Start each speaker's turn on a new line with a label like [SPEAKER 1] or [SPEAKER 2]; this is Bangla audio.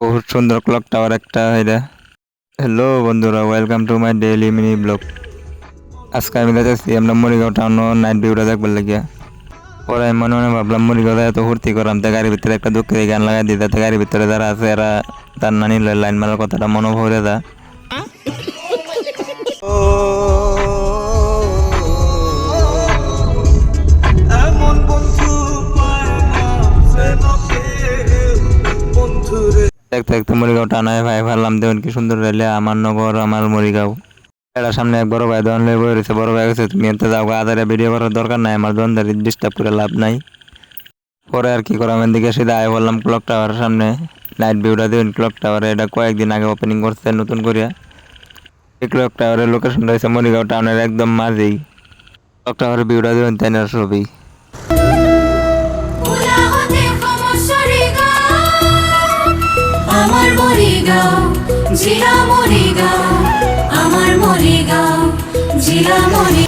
[SPEAKER 1] বহুত সুন্দর ক্লক টাওয়ার একটা এটা। হ্যালো বন্ধুরা, welcome to my daily mini blog. আজকে আমি যাচ্ছি আমরা মরিগাঁও টাউন নাইট ভিউটা দেখবার লাগিয়া। পরে আমি মনে মনে ভাবলাম মরিগাঁও এত ফুর্তি করাম, তো গাড়ির ভিতরে একটা দুঃখের গান লাগাই দিই, তাতে গাড়ির ভিতরে যারা আছে এরা তার নানি লাইন মারার কথাটা মনে ভরে দা। দেখতে দেখতে মরিগাঁও টানায় ভাই ভাবলাম দেখুন কি সুন্দর রেলে আমার নগর আমার মরিগাঁও। এটার সামনে এক বড় ভাই দোকান লয়ে বসে রয়েছে। বড় ভাই গেছে তুমি এতে যাও, আদারে ভিডিও করার দরকার নাই, আমার দোকানদারি ডিস্টার্ব করে লাভ নাই। পরে আর কি করাম, এদিকে সিধা আয় বললাম ক্লক টাওয়ারের সামনে। নাইট ভিউটা দেখুন ক্লক টাওয়ারে, এটা কয়েকদিন আগে ওপেনিং করছে নতুন করিয়া। এই ক্লক টাওয়ারের লোকেশনটা হচ্ছে মরিগাঁও টাউনের একদম মাঝেই। ক্লক টাওয়ারের ভিউটা দেখুন তাই না ছবি।
[SPEAKER 2] আমার মরিগাঁও জিলা মরিগাঁও, আমার মরিগাঁও জিলা মরি।